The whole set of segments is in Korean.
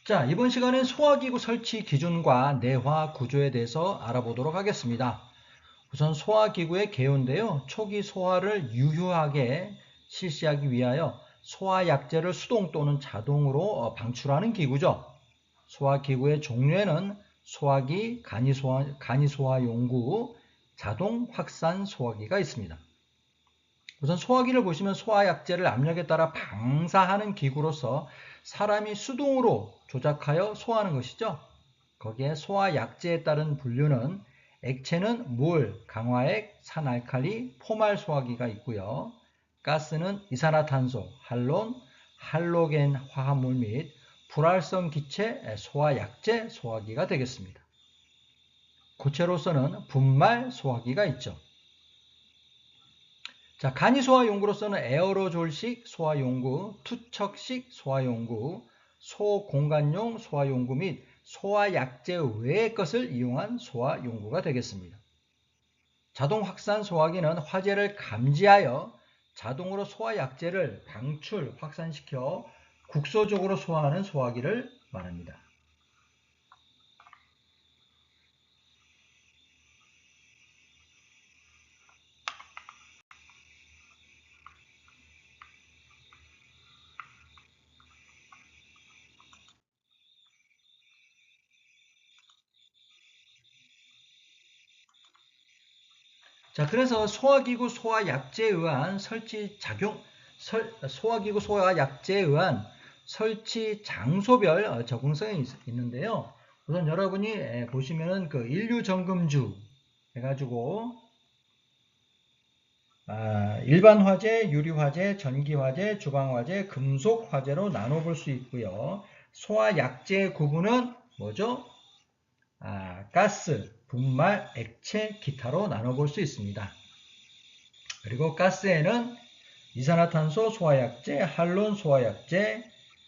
자, 이번 시간엔 소화기구 설치 기준과 내화 구조에 대해서 알아보도록 하겠습니다. 우선 소화기구의 개요인데요. 초기 소화를 유효하게 실시하기 위하여 소화약제를 수동 또는 자동으로 방출하는 기구죠. 소화기구의 종류에는 소화기, 간이소화용구, 자동 확산 소화기가 있습니다. 우선 소화기를 보시면 소화약제를 압력에 따라 방사하는 기구로서 사람이 수동으로 조작하여 소화하는 것이죠. 거기에 소화약제에 따른 분류는 액체는 물, 강화액, 산알칼리, 포말 소화기가 있고요. 가스는 이산화탄소, 할론, 할로겐 화합물 및 불활성 기체 소화약제 소화기가 되겠습니다. 고체로서는 분말 소화기가 있죠. 자, 간이소화용구로서는 에어로졸식 소화용구, 투척식 소화용구, 소공간용 소화용구 및 소화약제 외의 것을 이용한 소화용구가 되겠습니다. 자동 확산 소화기는 화재를 감지하여 자동으로 소화약제를 방출, 확산시켜 국소적으로 소화하는 소화기를 말합니다. 자, 그래서 소화기구 소화약제에 의한 소화기구 소화약제에 의한 설치 장소별 적응성이 있는데요. 우선 여러분이 보시면은 그 인류점검주 해가지고 일반 화재, 유리 화재, 전기 화재, 주방 화재, 금속 화재로 나눠볼 수 있고요. 소화약제 구분은 뭐죠? 가스, 분말, 액체, 기타로 나눠볼 수 있습니다. 그리고 가스에는 이산화탄소 소화약제, 할론 소화약제,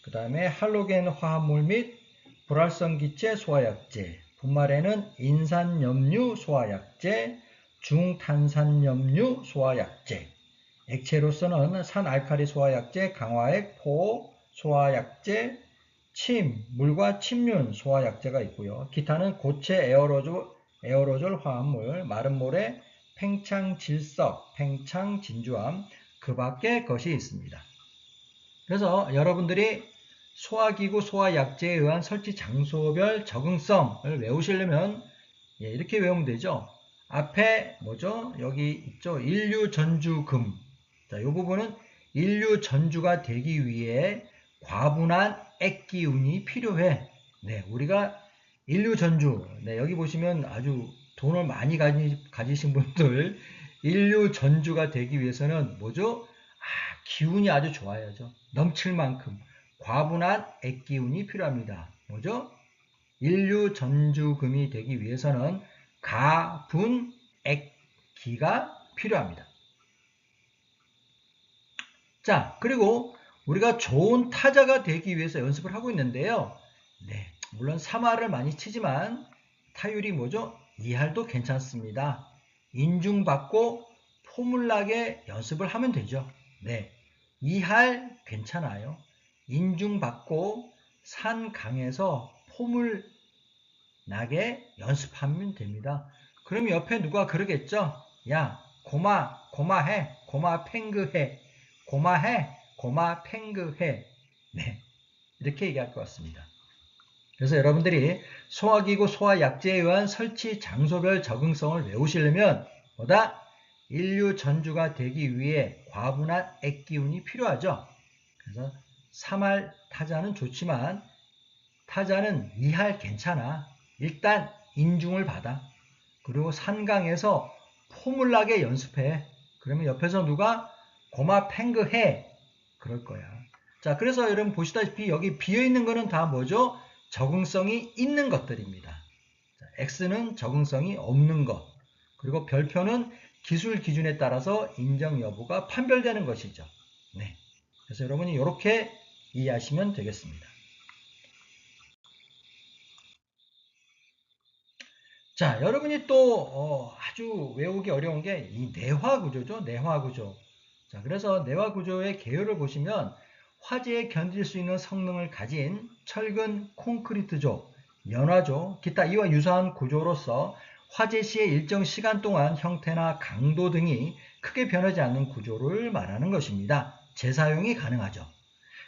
그 다음에 할로겐 화합물 및 불활성 기체 소화약제, 분말에는 인산염류 소화약제, 중탄산염류 소화약제, 액체로서는 산알칼리 소화약제, 강화액, 포 소화약제, 침, 물과 침륜 소화약제가 있고요. 기타는 고체 에어로졸 화합물, 마른 모래, 팽창 질석, 팽창 진주암, 그 밖의 것이 있습니다. 그래서 여러분들이 소화기구 소화약제에 의한 설치 장소별 적응성을 외우시려면 이렇게 외우면 되죠. 앞에 뭐죠? 여기 있죠. 인류전주금. 자, 이 부분은 인류전주가 되기 위해 과분한 액기운이 필요해. 네, 우리가 인류전주. 네, 여기 보시면 아주 돈을 많이 가지신 분들 인류전주가 되기 위해서는 뭐죠? 기운이 아주 좋아야죠. 넘칠 만큼 과분한 액기운이 필요합니다. 뭐죠? 인류전주금이 되기 위해서는 가분액기가 필요합니다. 자, 그리고 우리가 좋은 타자가 되기 위해서 연습을 하고 있는데요. 네, 물론 3할을 많이 치지만 타율이 뭐죠? 2할도 괜찮습니다. 인중받고 포물나게 연습을 하면 되죠. 네, 2할 괜찮아요. 인중받고 산 강에서 포물 나게 연습하면 됩니다. 그럼 옆에 누가 그러겠죠? 야, 고마해, 고마팽그해, 고마해, 고마팽그해. 네, 이렇게 얘기할 것 같습니다. 그래서 여러분들이 소화기구 소화약제에 의한 설치 장소별 적응성을 외우시려면 보다 인류전주가 되기 위해 과분한 액기운이 필요하죠. 그래서 3할 타자는 좋지만 타자는 2할 괜찮아. 일단 인중을 받아. 그리고 산강에서 포물나게 연습해. 그러면 옆에서 누가 고마팽그 해. 그럴 거야. 자, 그래서 여러분 보시다시피 여기 비어있는 거는 다 뭐죠? 적응성이 있는 것들입니다. 자, X는 적응성이 없는 것. 그리고 별표는 기술 기준에 따라서 인정 여부가 판별되는 것이죠. 네. 그래서 여러분이 이렇게 이해하시면 되겠습니다. 자, 여러분이 또 아주 외우기 어려운 게 이 내화 구조죠. 내화 구조. 자, 그래서 내화 구조의 개요를 보시면 화재에 견딜 수 있는 성능을 가진 철근 콘크리트조, 연화조, 기타 이와 유사한 구조로서 화재 시의 일정 시간 동안 형태나 강도 등이 크게 변하지 않는 구조를 말하는 것입니다. 재사용이 가능하죠.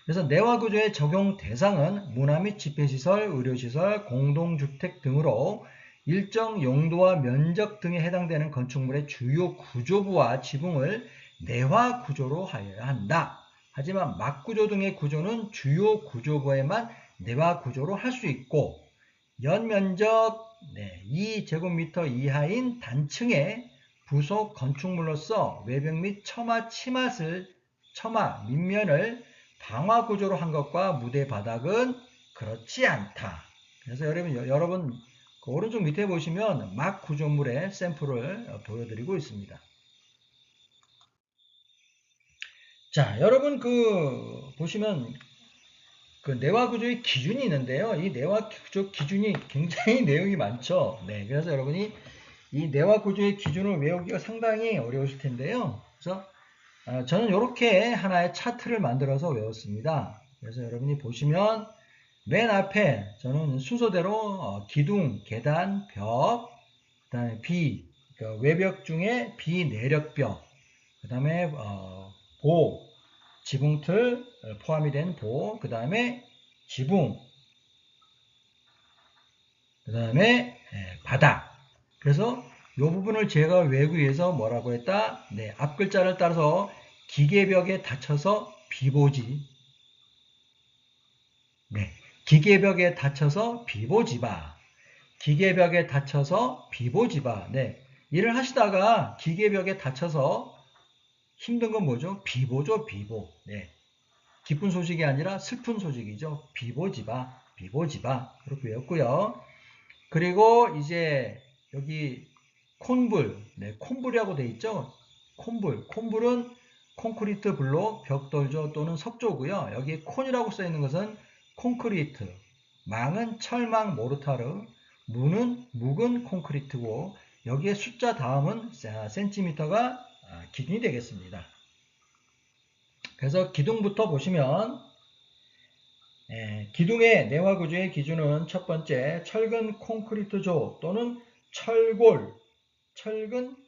그래서 내화 구조의 적용 대상은 문화 및 집회시설, 의료시설, 공동주택 등으로 일정 용도와 면적 등에 해당되는 건축물의 주요 구조부와 지붕을 내화 구조로 하여야 한다. 하지만 막구조 등의 구조는 주요 구조부에만 내화 구조로 할 수 있고 연면적 2제곱미터 이하인 단층의 부속 건축물로서 외벽 및 처마 밑면을 방화 구조로 한 것과 무대 바닥은 그렇지 않다. 그래서 여러분 그 오른쪽 밑에 보시면 막 구조물의 샘플을 보여드리고 있습니다. 자, 여러분 보시면 그 내화 구조의 기준이 있는데요. 이 내화 구조 기준이 굉장히 내용이 많죠. 네, 그래서 여러분이 이 내화 구조의 기준을 외우기가 상당히 어려우실 텐데요. 그래서 저는 이렇게 하나의 차트를 만들어서 외웠습니다. 그래서 여러분이 보시면 맨 앞에 저는 순서대로 기둥, 계단, 벽, 그 다음에 그러니까 외벽 중에 비내력벽, 그 다음에 보, 지붕틀 포함이 된 보, 그 다음에 지붕, 그 다음에 바닥. 그래서 이 부분을 제가 외우기 위해서 뭐라고 했다? 네, 앞 글자를 따라서 기계벽에 닫혀서 비보지. 네, 기계벽에 닫혀서 비보지바. 기계벽에 닫혀서 비보지바. 네, 일을 하시다가 기계벽에 닫혀서 힘든 건 뭐죠? 비보죠, 비보. 네, 기쁜 소식이 아니라 슬픈 소식이죠. 비보지바, 비보지바. 그렇게 외웠고요. 그리고 이제 여기 콘불, 네, 콘불이라고 되어 있죠. 콘불은 콘크리트 블록, 벽돌조 또는 석조고요. 여기 콘이라고 써 있는 것은 콘크리트, 망은 철망 모르타르, 묵은 콘크리트고 여기에 숫자 다음은 센티미터가 기준이 되겠습니다. 그래서 기둥부터 보시면 기둥의 내화 구조의 기준은 첫 번째 철근 콘크리트조 또는 철근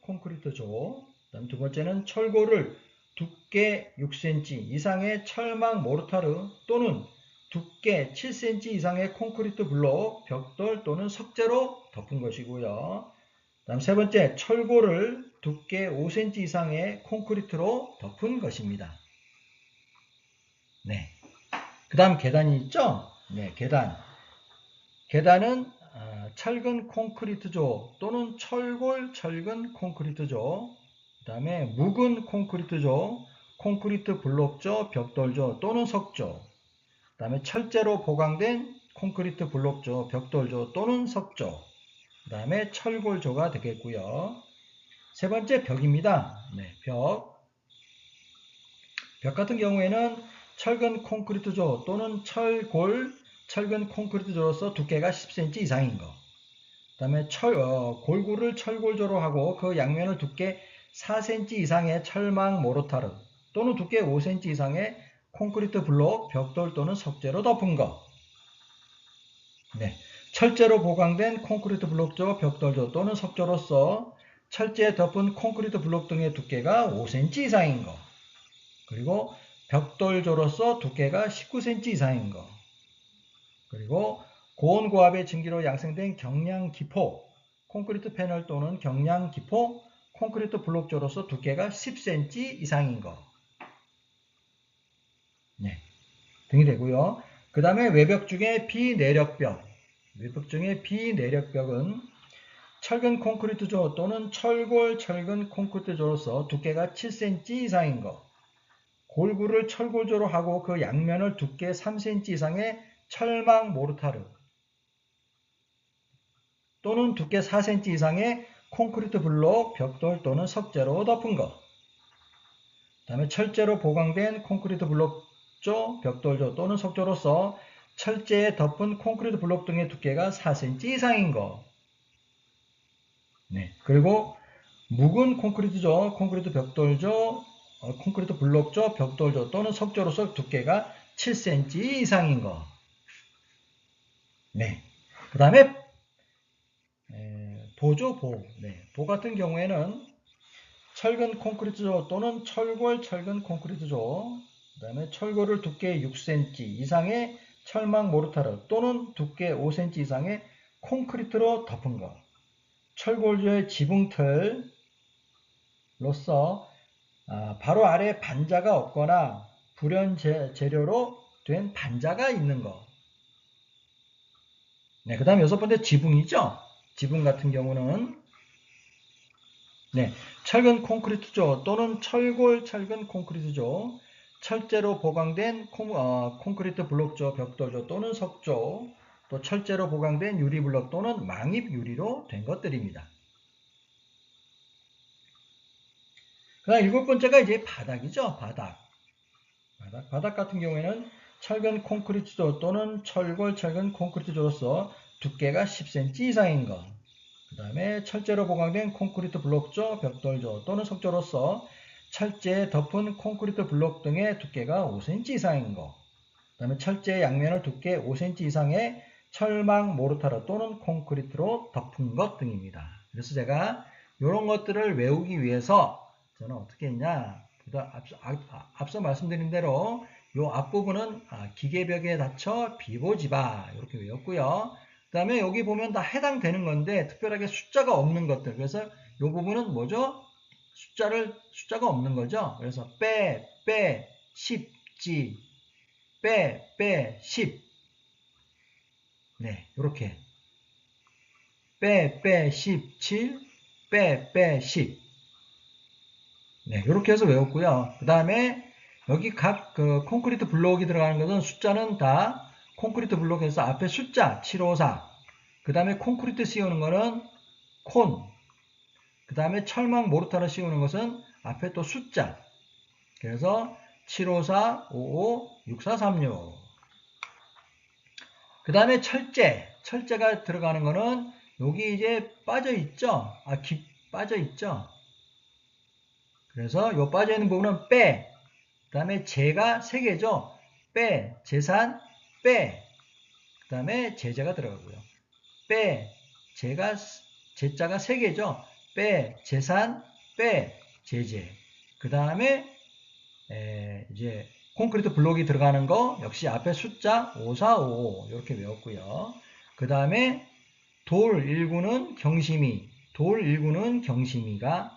콘크리트조. 그다음 두 번째는 철골을 두께 6cm 이상의 철망 모르타르 또는 두께 7cm 이상의 콘크리트 블록, 벽돌 또는 석재로 덮은 것이고요. 다음 세 번째 철골을 두께 5cm 이상의 콘크리트로 덮은 것입니다. 네. 그 다음 계단이 있죠? 네, 계단은 철근 콘크리트조 또는 철근 콘크리트조, 그 다음에 묵은 콘크리트조, 콘크리트 블록조, 벽돌조 또는 석조, 그 다음에 철제로 보강된 콘크리트 블록조, 벽돌조 또는 석조, 그 다음에 철골조가 되겠고요. 세 번째 벽입니다. 네, 벽 같은 경우에는 철근 콘크리트조 또는 철근 콘크리트조로서 두께가 10cm 이상인 거. 그 다음에 골구를 철골조로 하고 그 양면을 두께 4cm 이상의 철망 모르타르 또는 두께 5cm 이상의 콘크리트 블록, 벽돌 또는 석재로 덮은 거. 네. 철제로 보강된 콘크리트 블록조, 벽돌조 또는 석조로서 철제에 덮은 콘크리트 블록 등의 두께가 5cm 이상인 거. 그리고 벽돌조로서 두께가 19cm 이상인 거. 그리고 고온고압의 증기로 양생된 경량기포, 콘크리트 패널 또는 경량기포, 콘크리트 블록조로서 두께가 10cm 이상인 거. 네, 등이 되고요. 그 다음에 외벽 중에 비내력벽. 외벽 중에 비내력벽은 철근 콘크리트조 또는 철근 콘크리트조로서 두께가 7cm 이상인 거. 골구를 철골조로 하고 그 양면을 두께 3cm 이상의 철망 모르타르 또는 두께 4cm 이상의 콘크리트 블록, 벽돌 또는 석재로 덮은 것. 그 다음에 철제로 보강된 콘크리트 블록조, 벽돌조 또는 석조로서 철제에 덮은 콘크리트 블록 등의 두께가 4cm 이상인 것. 네. 그리고 묵은 콘크리트조, 콘크리트 벽돌조, 콘크리트 블록조, 벽돌조 또는 석조로서 두께가 7cm 이상인 거. 네. 그 다음에 보죠, 보. 네. 보 같은 경우에는 철근 콘크리트조 또는 철골 철근 콘크리트조, 그 다음에 철골을 두께 6cm 이상의 철망 모르타르 또는 두께 5cm 이상의 콘크리트로 덮은 것. 철골조의 지붕틀로서 바로 아래 반자가 없거나 불연 재료로 된 반자가 있는 것. 네, 그 다음에 6번째 지붕이죠. 지붕 같은 경우는 네, 철근 콘크리트조 또는 철골 철근 콘크리트조, 철제로 보강된 콘크리트 블록조, 벽돌조 또는 석조, 또 철제로 보강된 유리블록 또는 망입 유리로 된 것들입니다. 그 다음 7번째가 이제 바닥이죠. 바닥 같은 경우에는 철근 콘크리트조 또는 철골 철근 콘크리트조로서 두께가 10cm 이상인 것. 그 다음에 철제로 보강된 콘크리트 블록조, 벽돌조 또는 석조로서 철제에 덮은 콘크리트 블록 등의 두께가 5cm 이상인 것. 그 다음에 철제 양면을 두께 5cm 이상의 철망 모르타르 또는 콘크리트로 덮은 것 등입니다. 그래서 제가 이런 것들을 외우기 위해서 저는 어떻게 했냐, 앞서 말씀드린 대로 이 앞부분은 기계벽에 닫혀 비보지바 이렇게 외웠고요. 그 다음에 여기 보면 다 해당되는 건데 특별하게 숫자가 없는 것들, 그래서 이 부분은 뭐죠? 숫자가 없는 거죠. 그래서 빼 10지 빼 10. 네, 이렇게 빼 17 빼 10. 네, 이렇게 해서 외웠고요. 그 다음에 여기 각 콘크리트 블록이 들어가는 것은 숫자는 다 콘크리트 블록에서 앞에 숫자 754, 그 다음에 콘크리트 씌우는 거는 콘, 그 다음에 철망 모르타르 씌우는 것은 앞에 또 숫자, 그래서 754, 55, 6436. 그 다음에 철제가 들어가는 거는 여기 이제 빠져있죠. 빠져있죠. 그래서 요 빠져있는 부분은 빼, 그 다음에 제가 3개죠. 빼, 재산, 빼, 그 다음에 제재가 들어가고요. 빼, 제자가 3개죠. 빼, 재산, 빼, 제재. 그 다음에 이제 콘크리트 블록이 들어가는 거 역시 앞에 숫자 5455 이렇게 외웠고요. 그 다음에 돌 1구는 경심이가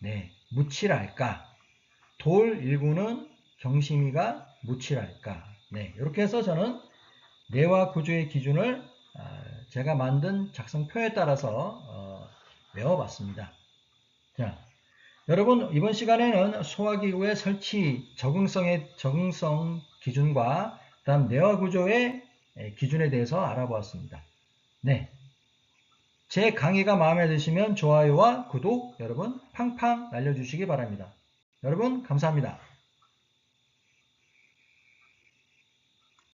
네, 묻히랄까. 돌 1구는 경심이가 묻히랄까. 네, 이렇게 해서 저는 내와 구조의 기준을 제가 만든 작성표에 따라서 외워봤습니다. 자, 여러분 이번 시간에는 소화기구의 설치 적응성 기준과 다음 내와 구조의 기준에 대해서 알아보았습니다. 네, 제 강의가 마음에 드시면 좋아요와 구독 여러분 팡팡 날려주시기 바랍니다. 여러분 감사합니다.